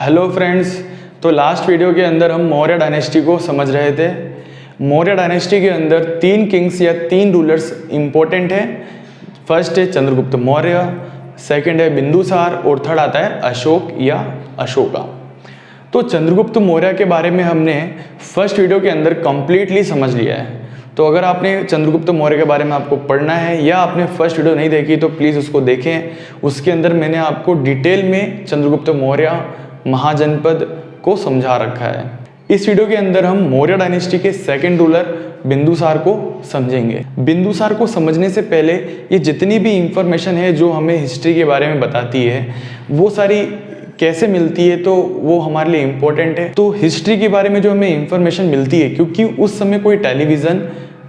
Hello friends. तो last video के अंदर हम मौर्य डायनेस्टी को समझ रहे थे। मौर्य डायनेस्टी के अंदर 3 किंग्स या 3 रूलर्स इंपॉर्टेंट है। फर्स्ट है चंद्रगुप्त मौर्य, सेकंड है बिंदुसार और थर्ड आता है अशोक या अशोका। तो चंद्रगुप्त मौर्य के बारे में हमने फर्स्ट वीडियो के अंदर कंप्लीटली समझ लिया है। तो अगर आपने चंद्रगुप्त मौर्य के बारे में आपको पढ़ना है या आपने फर्स्ट वीडियो नहीं देखी तो प्लीज़ उसको देखें। उसके अंदर मैंने आपको डिटेल में चंद्रगुप्त मौर्य महाजनपद को समझा रखा है। इस वीडियो के अंदर हम मौर्य डायनेस्टी के सेकंड रूलर बिंदुसार को समझेंगे। बिंदुसार को समझने से पहले ये जितनी भी इंफॉर्मेशन है जो हमें हिस्ट्री के बारे में बताती है वो सारी कैसे मिलती है, तो वो हमारे लिए इम्पोर्टेंट है। तो हिस्ट्री के बारे में जो हमें इंफॉर्मेशन मिलती है, क्योंकि उस समय कोई टेलीविज़न,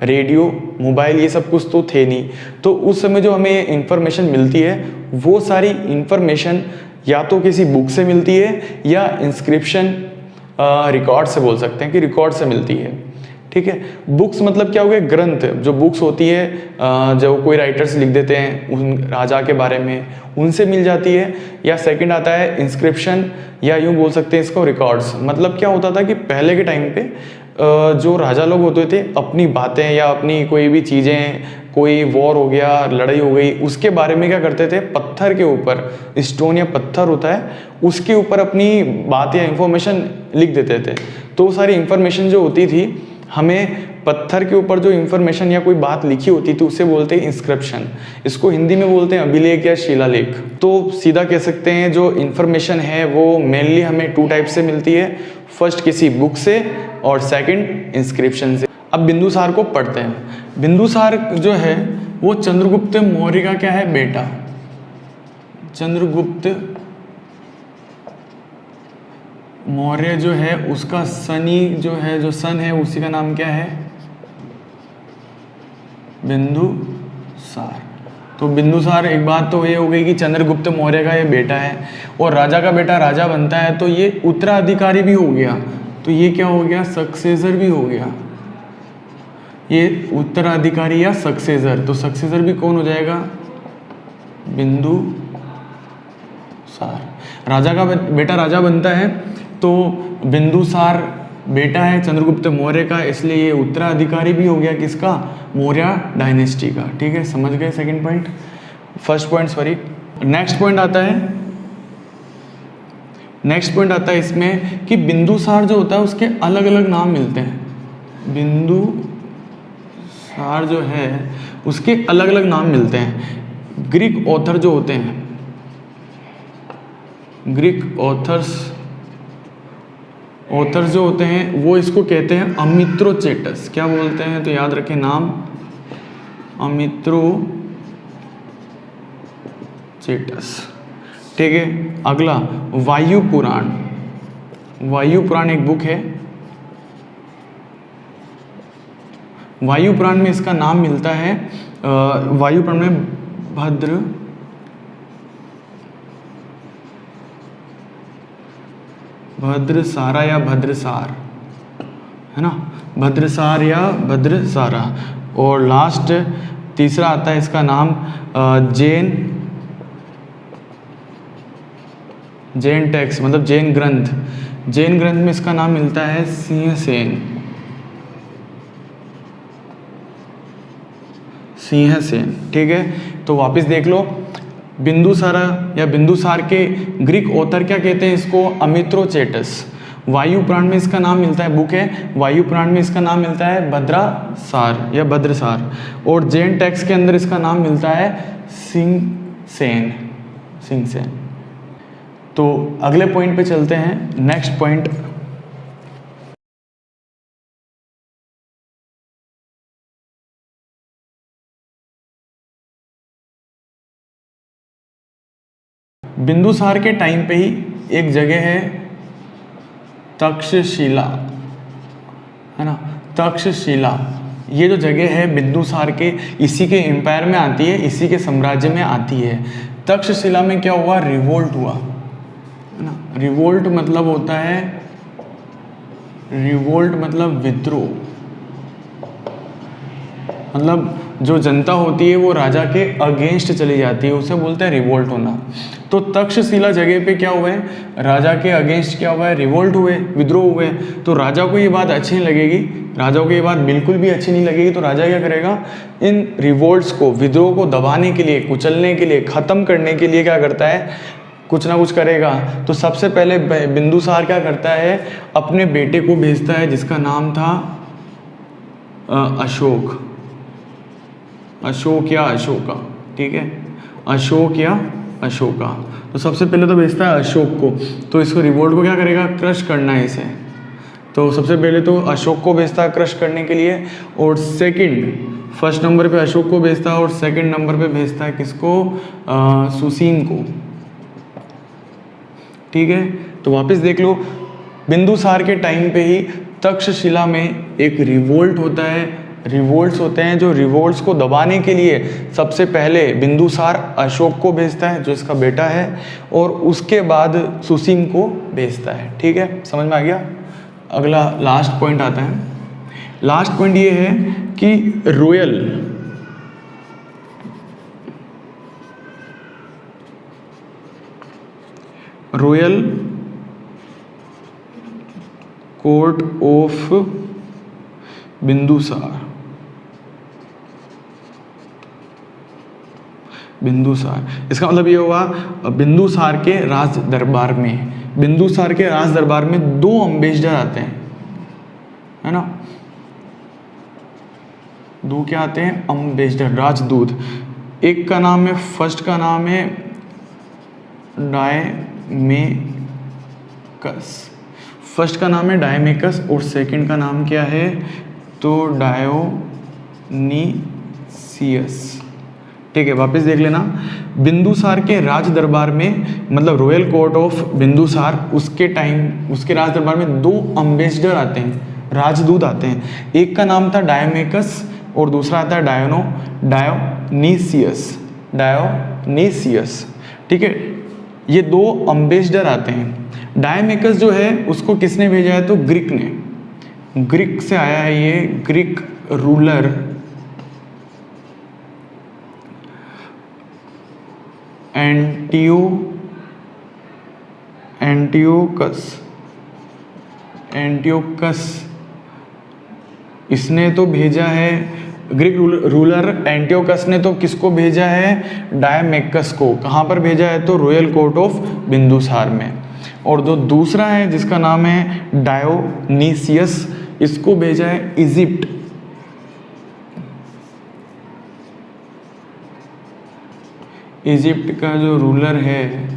रेडियो, मोबाइल ये सब कुछ तो थे नहीं, तो उस समय जो हमें इंफॉर्मेशन मिलती है वो सारी इंफॉर्मेशन या तो किसी बुक से मिलती है या इंस्क्रिप्शन रिकॉर्ड से, बोल सकते हैं कि रिकॉर्ड से मिलती है। ठीक है, बुक्स मतलब क्या हो गया, ग्रंथ। जो बुक्स होती है जो कोई राइटर्स लिख देते हैं उन राजा के बारे में, उनसे मिल जाती है। या सेकंड आता है इंस्क्रिप्शन, या यूँ बोल सकते हैं इसको रिकॉर्ड्स। मतलब क्या होता था कि पहले के टाइम पे जो राजा लोग होते थे अपनी बातें या अपनी कोई भी चीज़ें, कोई वॉर हो गया, लड़ाई हो गई, उसके बारे में क्या करते थे, पत्थर के ऊपर, स्टोन या पत्थर होता है उसके ऊपर अपनी बात या इंफॉर्मेशन लिख देते थे। तो सारी इंफॉर्मेशन जो होती थी, हमें पत्थर के ऊपर जो इंफॉर्मेशन या कोई बात लिखी होती थी उसे बोलते हैं इंस्क्रिप्शन। इसको हिंदी में बोलते हैं अभिलेख या शिलालेख। तो सीधा कह सकते हैं जो इंफॉर्मेशन है वो मेनली हमें 2 टाइप से मिलती है। फर्स्ट किसी बुक से और सेकंड इंस्क्रिप्शन से। अब बिंदुसार को पढ़ते हैं। बिंदुसार जो है वो चंद्रगुप्त मौर्य का क्या है, बेटा। चंद्रगुप्त मौर्य जो है उसका सनी जो है, जो सन है उसी का नाम क्या है, बिंदुसार। तो बिंदुसार, एक बात तो ये हो गई कि चंद्रगुप्त मौर्य का ये बेटा है और राजा का बेटा राजा बनता है तो ये उत्तराधिकारी भी हो गया। तो ये क्या हो गया, सक्सेसर भी हो गया। ये उत्तराधिकारी या सक्सेसर, तो सक्सेसर भी कौन हो जाएगा, बिंदुसार। राजा का बेटा राजा बनता है तो बिंदुसार बेटा है चंद्रगुप्त मौर्य का, इसलिए ये उत्तराधिकारी भी हो गया किसका, मौर्य डायनेस्टी का। ठीक है, समझ गए second point, first point sorry. Next point आता है इसमें कि बिंदुसार जो होता है उसके अलग अलग नाम मिलते हैं। बिंदुसार जो है उसके अलग अलग नाम मिलते हैं। ग्रीक ऑथर जो होते हैं, ग्रीक ऑथर्स जो होते हैं वो इसको कहते हैं अमित्रोचेटस। क्या बोलते हैं, तो याद रखें नाम, अमित्रोचेटस। ठीक है, अगला वायु पुराण। वायु पुराण एक बुक है। वायु पुराण में इसका नाम मिलता है, वायु पुराण में भद्रसारा या भद्रसार है ना, भद्रसार या भद्रसारा। और लास्ट तीसरा आता है इसका नाम जैन टेक्स्ट, मतलब जैन ग्रंथ। जैन ग्रंथ में इसका नाम मिलता है सिंहसेन। ठीक है, तो वापस देख लो, बिंदुसार या बिंदुसार के ग्रीक ऑथर क्या कहते हैं इसको, अमित्रोचेटस। वायु पुराण में इसका नाम मिलता है, बुक है, वायु पुराण में इसका नाम मिलता है भद्रासार या भद्रसार। और जैन टेक्स्ट के अंदर इसका नाम मिलता है सिंहसेन। तो अगले पॉइंट पे चलते हैं। नेक्स्ट पॉइंट, बिंदुसार के टाइम पे ही एक जगह है तक्षशिला, है ना, तक्षशिला। ये जो जगह है बिंदुसार के, इसी के एम्पायर में आती है, इसी के साम्राज्य में आती है। तक्षशिला में क्या हुआ, रिवोल्ट हुआ, है ना। रिवोल्ट मतलब होता है, विद्रोह। मतलब जो जनता होती है वो राजा के अगेंस्ट चली जाती है, उसे बोलते हैं रिवोल्ट होना। तो तक्षशिला जगह पे क्या हुआ है, राजा के अगेंस्ट क्या हुआ है, रिवोल्ट हुए, विद्रोह हुए। तो राजा को ये बात अच्छी नहीं लगेगी, राजा को ये बात बिल्कुल भी अच्छी नहीं लगेगी। तो राजा क्या करेगा, इन रिवोल्ट्स को, विद्रोह को दबाने के लिए, कुचलने के लिए, ख़त्म करने के लिए क्या करता है, कुछ ना कुछ करेगा। तो सबसे पहले बिंदुसार क्या करता है, अपने बेटे को भेजता है जिसका नाम था अशोक, अशोक या अशोका, ठीक है, अशोक या अशोका। तो सबसे पहले तो भेजता है अशोक को, तो इसको रिवोल्ट को क्या करेगा, क्रश करना है इसे। तो सबसे पहले तो अशोक को भेजता है क्रश करने के लिए, और सेकंड, फर्स्ट नंबर पे अशोक को भेजता है और सेकंड नंबर पे भेजता है किसको, सुसीम को, ठीक है। तो वापस देख लो, बिंदुसार के टाइम पे ही तक्षशिला में एक रिवोल्ट होता है, रिवोल्ट्स होते हैं। जो रिवोल्ट्स को दबाने के लिए सबसे पहले बिंदुसार अशोक को भेजता है जो इसका बेटा है, और उसके बाद सुसीम को भेजता है, ठीक है, समझ में आ गया। अगला लास्ट पॉइंट आता है। लास्ट पॉइंट ये है कि रॉयल कोर्ट ऑफ बिंदुसार, इसका मतलब ये हुआ बिंदुसार के राज दरबार में, बिंदुसार के राज दरबार में 2 अम्बेसडर आते हैं, है ना, 2 क्या आते हैं, अम्बेसडर, राजदूत। एक का नाम है, फर्स्ट का नाम है डायमेकस, फर्स्ट का नाम है डायमेकस और सेकंड का नाम क्या है, तो डायोनीसियस, ठीक है। वापस देख लेना, बिंदुसार के राज दरबार में, मतलब रॉयल कोर्ट ऑफ बिंदुसार, उसके टाइम, उसके राज दरबार में 2 अम्बेसडर आते हैं, राजदूत आते हैं। एक का नाम था डायमेकस और दूसरा आता है डायोनीसियस, ठीक है। ये 2 अम्बेसडर आते हैं। डायमेकस जो है उसको किसने भेजा है, तो ग्रीक ने, ग्रीक से आया है ये, ग्रीक रूलर एंटियोकस, इसने तो भेजा है, ग्रीक रूलर एंटियोकस ने तो किसको भेजा है, डायमेकस को। कहाँ पर भेजा है, तो रॉयल कोर्ट ऑफ बिंदुसार में। और जो दूसरा है जिसका नाम है डायोनीसियस, इसको भेजा है इजिप्ट, इजिप्ट का जो रूलर है,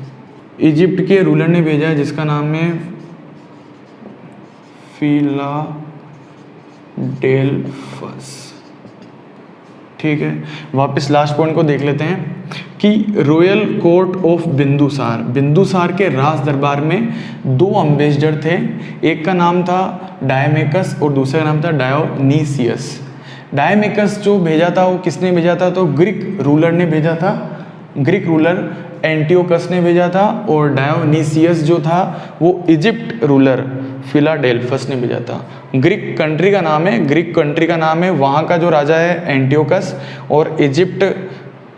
इजिप्ट के रूलर ने भेजा है जिसका नाम है फिलाडेल्फस, ठीक है। वापस लास्ट पॉइंट को देख लेते हैं कि royal court of Bindusara, Bindusara के राज दरबार में 2 अम्बेसडर थे, एक का नाम था डायमेकस और दूसरे का नाम था डायोनीसियस। डायमेकस जो भेजा था वो किसने भेजा था, तो ग्रीक रूलर ने भेजा था, ग्रीक रूलर एंटियोकस ने भेजा था, और डायोनीसियस जो था वो इजिप्ट रूलर फिलाडेल्फस ने भेजा था। ग्रीक कंट्री का नाम है, ग्रीक कंट्री का नाम है, वहाँ का जो राजा है एंटियोकस, और इजिप्ट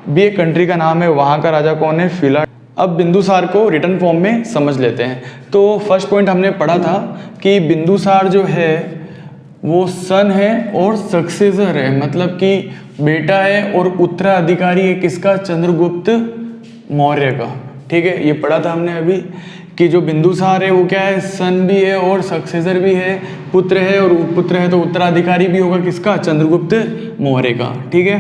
भी एक कंट्री का नाम है, वहाँ का राजा कौन है, फिला। अब बिंदुसार को रिटर्न फॉर्म में समझ लेते हैं। तो फर्स्ट पॉइंट हमने पढ़ा था कि बिंदुसार जो है वो सन है और सक्सेसर है, मतलब कि बेटा है और उत्तराधिकारी है किसका, चंद्रगुप्त मौर्य का, ठीक है। ये पढ़ा था हमने अभी कि जो बिंदुसार है वो क्या है, सन भी है और सक्सेसर भी है, पुत्र है, और पुत्र है तो उत्तराधिकारी भी होगा किसका, चंद्रगुप्त मौर्य का, ठीक है।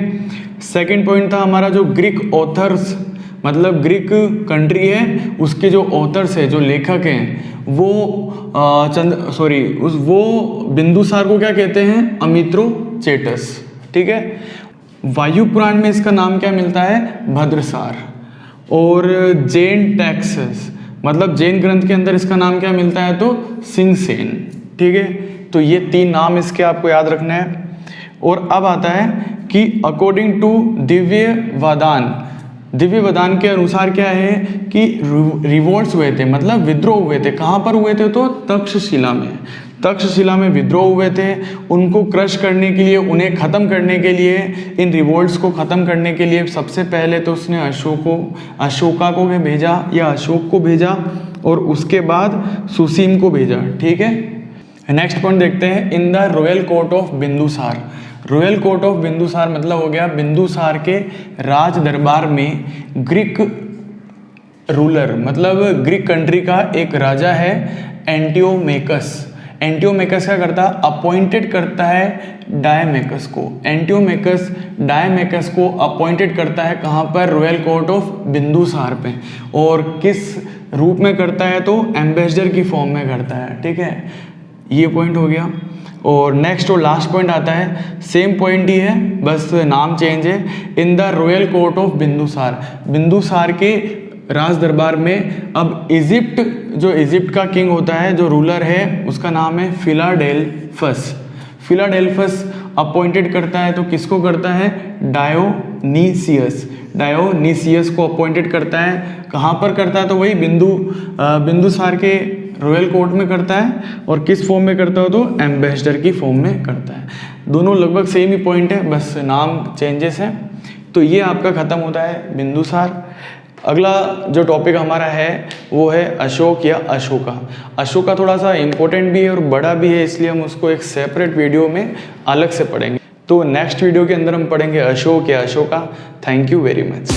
सेकंड पॉइंट था हमारा जो ग्रीक ऑथर्स, मतलब ग्रीक कंट्री है उसके जो ऑथर्स है, जो लेखक हैं, वो वो बिंदुसार को क्या कहते हैं, अमित्रोचेटस, ठीक है। वायु पुराण में इसका नाम क्या मिलता है, भद्रसार। और जैन टेक्स्ट्स, मतलब जैन ग्रंथ के अंदर इसका नाम क्या मिलता है, तो सिंगसेन, ठीक है। तो ये 3 नाम इसके आपको याद रखना है। और अब आता है कि अकॉर्डिंग टू दिव्य वदान के अनुसार क्या है कि रिवोल्ट्स हुए थे, मतलब विद्रोह हुए थे, कहाँ पर हुए थे, तो तक्षशिला में। तक्षशिला में विद्रोह हुए थे, उनको क्रश करने के लिए, उन्हें ख़त्म करने के लिए, इन रिवोल्ट्स को ख़त्म करने के लिए सबसे पहले तो उसने अशोका को भेजा या अशोक को भेजा और उसके बाद सुसीम को भेजा। ठीक है, नेक्स्ट पॉइंट देखते हैं, in the royal court of Bindusara. Royal court of Bindusara मतलब हो गया बिंदुसार के राज दरबार में ग्रीक रूलर मतलब ग्रीक कंट्री का एक राजा है एंटियोमेकस। एंटियोमेकस क्या करता है, अपॉइंटेड करता है डायमेकस को। एंटियोमेकस डायमेकस को अपॉइंटेड करता है कहाँ पर, रॉयल कोर्ट ऑफ बिंदुसार पे। और किस रूप में करता है, तो एम्बेसडर की फॉर्म में करता है। ठीक है, ये पॉइंट हो गया। और नेक्स्ट और लास्ट पॉइंट आता है, सेम पॉइंट ही है बस नाम चेंज है, in the royal court of Bindusara. Bindusara के राज दरबार में अब इजिप्ट, जो इजिप्ट का किंग होता है, जो रूलर है, उसका नाम है फिलाडेल्फस। फिलाडेल्फस अपॉइंटेड करता है, तो किसको करता है, डायोनीसियस। डायोनीसियस को अपॉइंटेड करता है, कहाँ पर करता है, तो वही बिंदुसार के रॉयल कोर्ट में करता है। और किस फॉर्म में करता है, तो एम्बेसडर की फॉर्म में करता है। दोनों लगभग सेम ही पॉइंट है, बस नाम चेंजेस है। तो ये आपका खत्म होता है बिंदुसार। अगला जो टॉपिक हमारा है वो है अशोक या अशोका। अशोका थोड़ा सा इम्पोर्टेंट भी है और बड़ा भी है, इसलिए हम उसको एक सेपरेट वीडियो में अलग से पढ़ेंगे। तो नेक्स्ट वीडियो के अंदर हम पढ़ेंगे अशोक या Ashoka. Thank you very much.